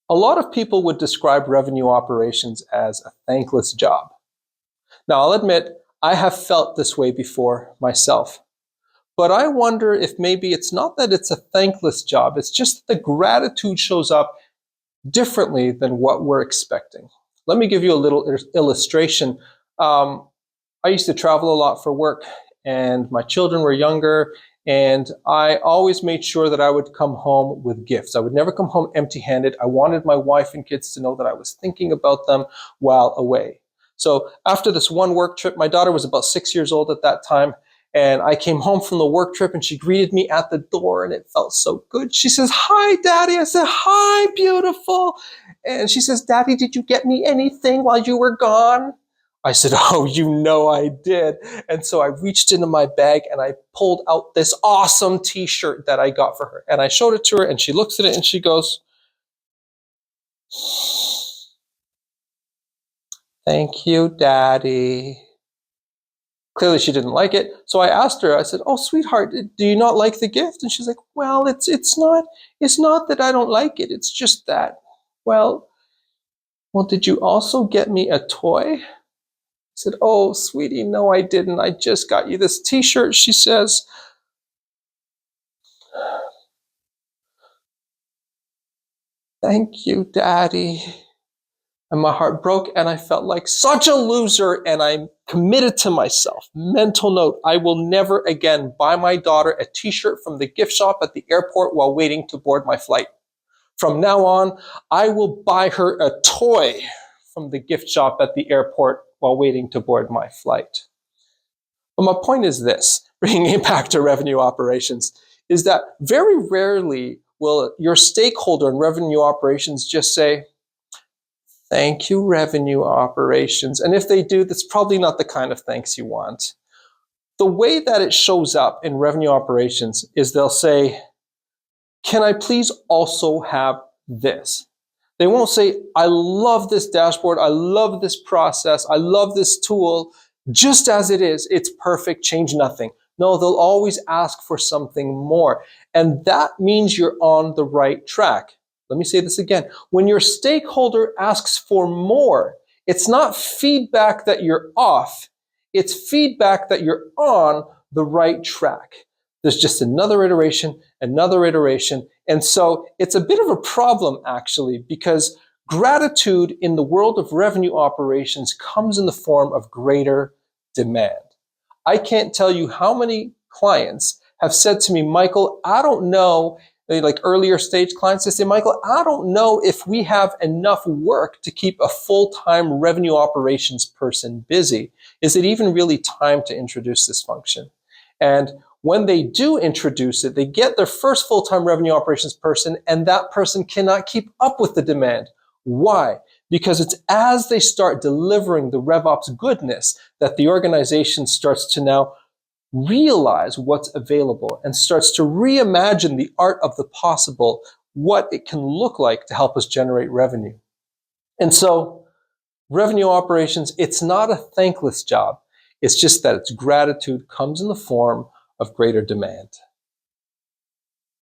A lot of people would describe revenue operations as a thankless job. Now, I'll admit, I have felt this way before myself. But I wonder if maybe it's not that it's a thankless job, it's just that the gratitude shows up differently than what we're expecting. Let me give you a little illustration. I used to travel a lot for work, and my children were younger, and I always made sure that I would come home with gifts. I would never come home empty-handed. I wanted my wife and kids to know that I was thinking about them while away. So after this one work trip, my daughter was about 6 years old at that time, and I came home from the work trip and she greeted me at the door and it felt so good. She says, "Hi, Daddy." I said, "Hi, beautiful." And she says, "Daddy, did you get me anything while you were gone?" I said, "Oh, you know I did." And so I reached into my bag and I pulled out this awesome t-shirt that I got for her. And I showed it to her and she looks at it and she goes, "Thank you, Daddy." Clearly she didn't like it. So I asked her, I said, "Oh, sweetheart, do you not like the gift?" And she's like, "Well, it's not that I don't like it. It's just that, well, did you also get me a toy?" I said, "Oh, sweetie, no, I didn't. I just got you this t-shirt." She says, "Thank you, Daddy." And my heart broke and I felt like such a loser, and I committed to myself. Mental note, I will never again buy my daughter a t-shirt from the gift shop at the airport while waiting to board my flight. From now on, I will buy her a toy from the gift shop at the airport while waiting to board my flight. But my point is this, bringing it back to revenue operations, is that very rarely will your stakeholder in revenue operations just say, "Thank you, revenue operations." And if they do, that's probably not the kind of thanks you want. The way that it shows up in revenue operations is they'll say, "Can I please also have this?" They won't say, "I love this dashboard. I love this process. I love this tool. Just as it is, it's perfect. Change nothing." No, they'll always ask for something more. And that means you're on the right track. Let me say this again. When your stakeholder asks for more, it's not feedback that you're off. It's feedback that you're on the right track. There's just another iteration, another iteration. And so it's a bit of a problem, actually, because gratitude in the world of revenue operations comes in the form of greater demand. I can't tell you how many clients have said to me, "Michael, I don't know," like earlier stage clients, they say, "Michael, I don't know if we have enough work to keep a full-time revenue operations person busy. Is it even really time to introduce this function?" And when they do introduce it, they get their first full-time revenue operations person, and that person cannot keep up with the demand. Why? Because it's as they start delivering the RevOps goodness that the organization starts to now realize what's available and starts to reimagine the art of the possible, what it can look like to help us generate revenue. And so revenue operations, it's not a thankless job. It's just that its gratitude comes in the form of greater demand.